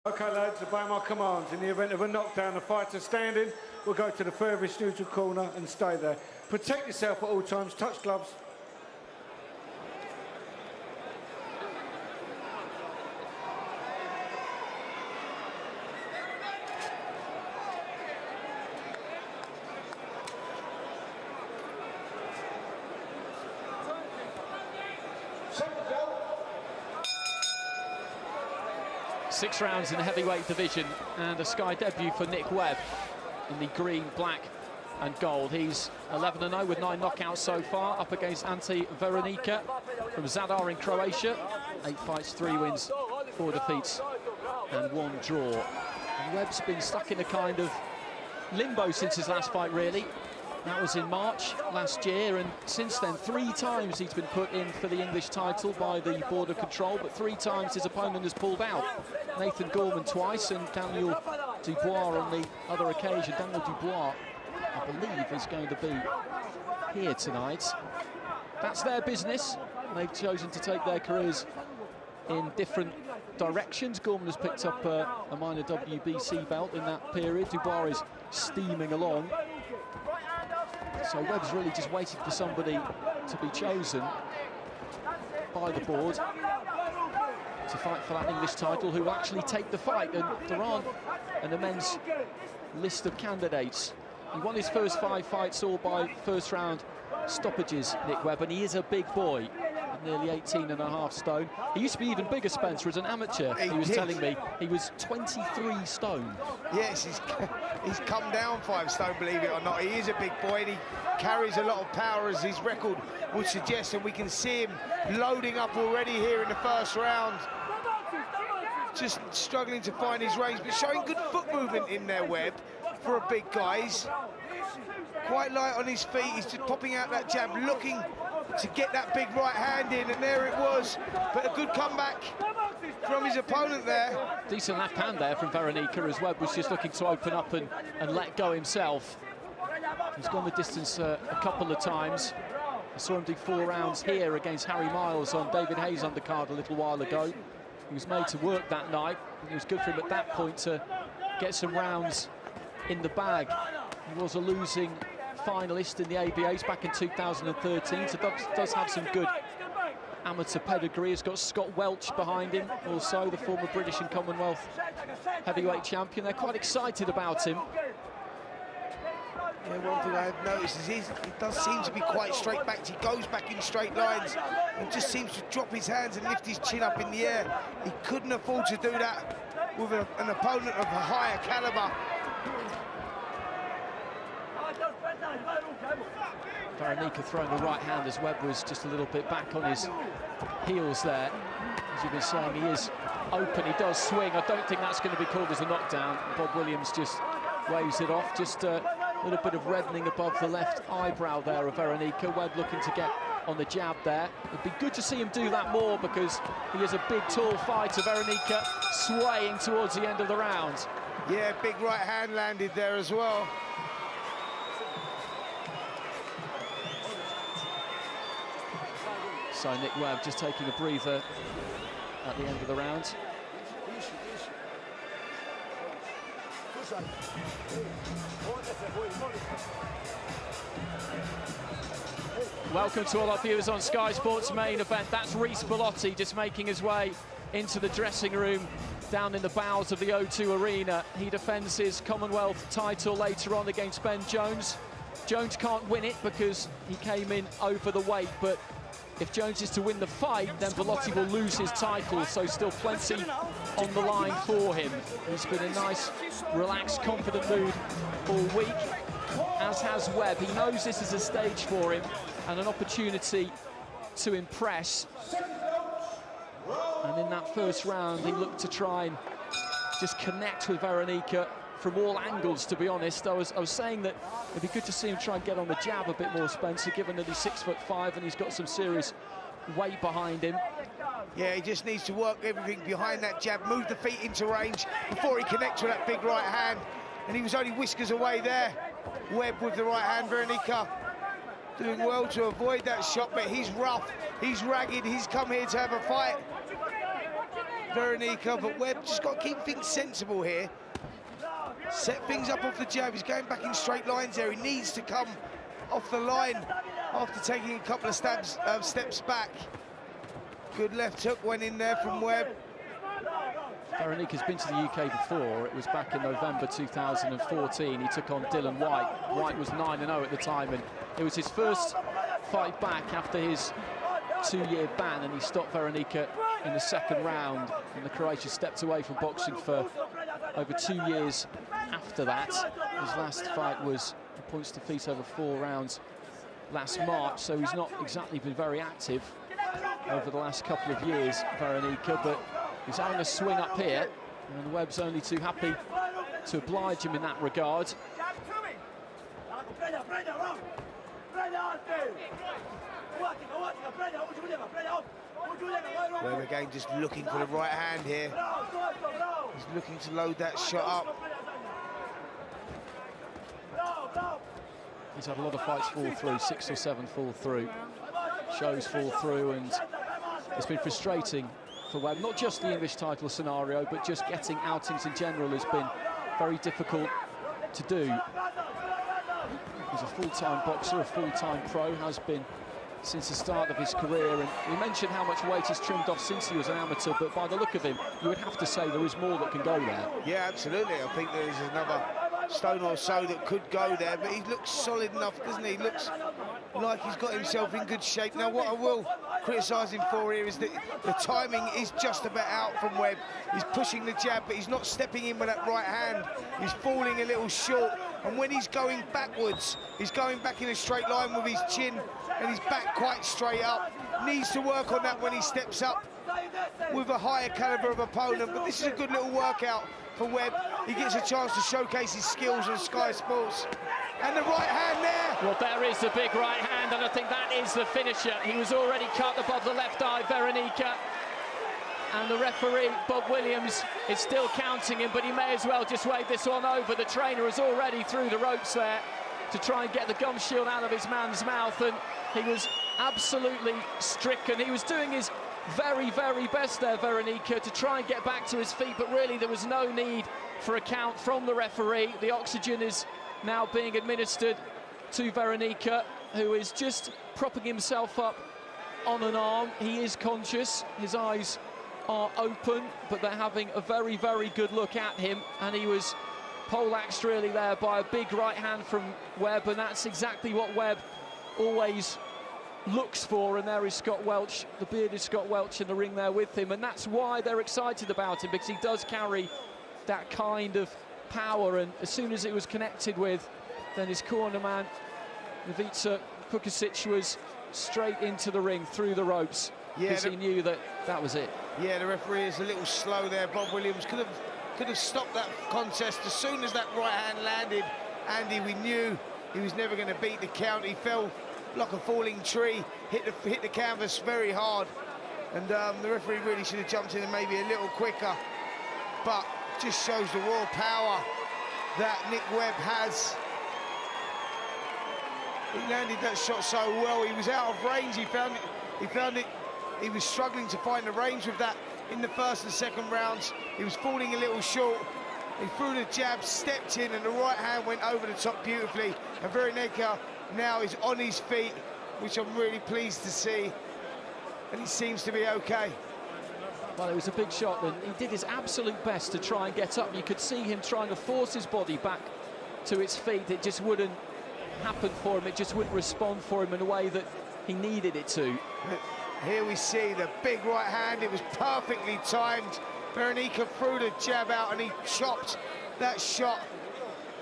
Okay lads, obey my commands. In the event of a knockdown, the fighter standing will go to the furthest neutral corner and stay there. Protect yourself at all times, touch gloves. Six rounds in the heavyweight division and a Sky debut for Nick Webb in the green, black and gold. He's 11-0 with 9 knockouts so far, up against Ante Verunica from Zadar in Croatia. 8 fights, 3 wins, 4 defeats and 1 draw. And Webb's been stuck in a kind of limbo since his last fight, really. That was in March last year, and since then 3 times he's been put in for the English title by the Board of Control, but 3 times his opponent has pulled out. Nathan Gorman twice and Daniel Dubois on the other occasion. Daniel Dubois, I believe, is going to be here tonight. That's their business. They've chosen to take their careers in different directions. Gorman has picked up a minor WBC belt in that period. Dubois is steaming along. So Webb's really just waiting for somebody to be chosen by the board to fight for that English title, who will actually take the fight. And there aren't an immense list of candidates. He won his first 5 fights all by first round stoppages, Nick Webb, and he is a big boy, nearly 18.5 stone. He used to be even bigger, Spencer, as an amateur. He was telling me he was 23 stone. Yes, he's come down 5 stone, believe it or not. He is a big boy and he carries a lot of power, as his record would suggest, and we can see him loading up already here in the first round. Just struggling to find his range, but showing good foot movement in there, Webb, for a big guy. He's quite light on his feet. He's just popping out that jab, looking to get that big right hand in, and there it was. But a good comeback from his opponent there. Decent left hand there from Verunica, as Webb was just looking to open up and let go himself. He's gone the distance a couple of times. I saw him do 4 rounds here against Harry Miles on David Hayes' undercard a little while ago. He was made to work that night. It was good for him at that point to get some rounds in the bag. He was a losing finalist in the ABAs back in 2013, so does have some good amateur pedigree. He's got Scott Welch behind him, also the former British and Commonwealth heavyweight champion. They're quite excited about him. Yeah, one thing I've noticed is he does seem to be quite straight backed. He goes back in straight lines and just seems to drop his hands and lift his chin up in the air. He couldn't afford to do that with an opponent of a higher caliber. Verunica throwing the right hand as Webb was just a little bit back on his heels there. As you've been saying, he is open, he does swing. I don't think that's going to be called as a knockdown. Bob Williams just waves it off. Just a little bit of reddening above the left eyebrow there of Verunica. Webb looking to get on the jab there. It'd be good to see him do that more, because he is a big, tall fighter. Verunica swaying towards the end of the round. Yeah, big right hand landed there as well. So Nick Webb just taking a breather at the end of the round. Welcome to all our viewers on Sky Sports main event. That's Rhys Bellotti just making his way into the dressing room down in the bowels of the O2 Arena. He defends his Commonwealth title later on against Ben Jones. Jones can't win it because he came in over the weight, but if Jones is to win the fight, then Bellotti will lose his title, so still plenty on the line for him. He's been in a nice, relaxed, confident mood all week, as has Webb. He knows this is a stage for him and an opportunity to impress. And in that first round, he looked to try and just connect with Verunica from all angles, to be honest. I was saying that it'd be good to see him try and get on the jab a bit more, Spencer, given that he's 6'5" and he's got some serious weight behind him. Yeah, he just needs to work everything behind that jab, move the feet into range before he connects with that big right hand. And he was only whiskers away there. Webb with the right hand, Verunica doing well to avoid that shot, but he's rough, he's ragged, he's come here to have a fight. Verunica, but Webb just got to keep things sensible here. Set things up off the jab. He's going back in straight lines there. He needs to come off the line after taking a couple of steps back. Good left hook went in there from Webb. Verunica's been to the UK before. It was back in November 2014. He took on Dylan White. White was 9-0 at the time, and it was his first fight back after his 2-year ban, and he stopped Verunica in the second round, and the Croatian stepped away from boxing for over 2 years after that. His last fight was a points defeat over 4 rounds last March, so he's not exactly been very active over the last couple of years, Verunica, but he's having a swing up here, and Webb's only too happy to oblige him in that regard. Webb again just looking for the right hand here. He's looking to load that shot up. He's had a lot of fights fall through, 6 or 7 fall through. Shows fall through, and it's been frustrating for Webb. Not just the English title scenario, but just getting outings in general has been very difficult to do. He's a full-time boxer, a full-time pro, has been since the start of his career, and we mentioned how much weight he's trimmed off since he was an amateur, but by the look of him, you would have to say there is more that can go there. Yeah, absolutely. I think there's another stone or so that could go there, but he looks solid enough, doesn't he? He looks like he's got himself in good shape. Now, what I will criticise him for here is that the timing is just about out from Webb. He's pushing the jab, but he's not stepping in with that right hand. He's falling a little short, and when he's going backwards, he's going back in a straight line with his chin and his back quite straight up. Needs to work on that when he steps up with a higher caliber of opponent, but this is a good little workout for Webb. He gets a chance to showcase his skills on Sky Sports. And the right hand there. Well, there is the big right hand, and I think that is the finisher. He was already cut above the left eye, Verunica. And the referee, Bob Williams, is still counting him, but he may as well just wave this one over. The trainer is already through the ropes there to try and get the gum shield out of his man's mouth, and he was absolutely stricken. He was doing his very, very best there, Verunica, to try and get back to his feet, but really there was no need for a count from the referee. The oxygen is now being administered to Verunica, who is just propping himself up on an arm. He is conscious, his eyes are open, but they're having a very, very good look at him, and he was poleaxed really there by a big right hand from Webb, and that's exactly what Webb always looks for. And there is Scott Welch, the bearded Scott Welch in the ring there with him, and that's why they're excited about him, because he does carry that kind of power, and as soon as it was connected with, then his corner man Ivica Pukasic was straight into the ring through the ropes, because he knew that that was it. Yeah, the referee is a little slow there. Bob Williams could have stopped that contest as soon as that right hand landed. Andy, we knew he was never going to beat the count. He fell like a falling tree, hit the canvas very hard, and the referee really should have jumped in and maybe a little quicker, but just shows the raw power that Nick Webb has. He landed that shot so well. He was out of range. He found it. He was struggling to find the range with that in the first and second rounds. He was falling a little short. He threw the jab, stepped in, and the right hand went over the top beautifully. And Verunica now is on his feet, which I'm really pleased to see. And he seems to be okay. Well, it was a big shot, and he did his absolute best to try and get up. You could see him trying to force his body back to its feet. It just wouldn't happen for him. It just wouldn't respond for him in a way that he needed it to. Here we see the big right hand. It was perfectly timed. Verunica threw the jab out, and he chopped that shot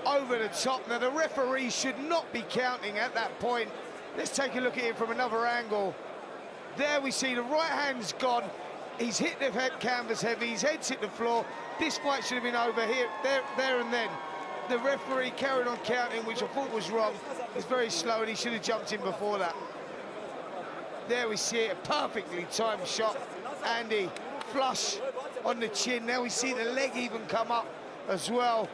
over the top. Now, the referee should not be counting at that point. Let's take a look at it from another angle. There we see the right hand's gone. He's hit the head canvas heavy. His head's hit the floor. This fight should have been over here, there and then. The referee carried on counting, which I thought was wrong. It's very slow, and he should have jumped in before that. There we see it, a perfectly timed shot. Andy, flush on the chin. Now we see the leg even come up as well.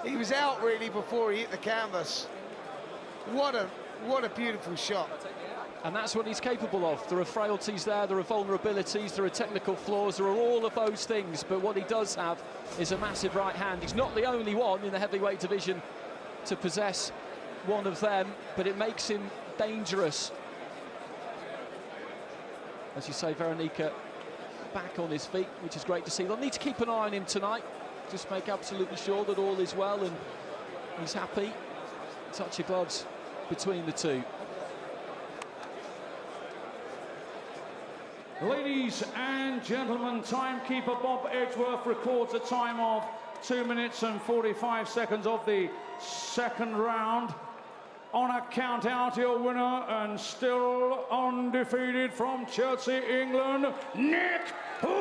He was out really before he hit the canvas. What a beautiful shot. And that's what he's capable of. There are frailties there, there are vulnerabilities, there are technical flaws, there are all of those things, but what he does have is a massive right hand. He's not the only one in the heavyweight division to possess one of them, but it makes him dangerous. As you say, Verunica back on his feet, which is great to see. They'll need to keep an eye on him tonight, just make absolutely sure that all is well and he's happy. Touch of gloves between the two. Ladies and gentlemen, timekeeper Bob Edgeworth records a time of 2 minutes and 45 seconds of the second round. On a count out, your winner and still undefeated from Chelsea, England, Nick Webb.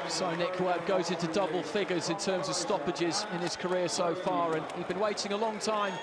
So Nick Webb goes into double figures in terms of stoppages in his career so far, and he's been waiting a long time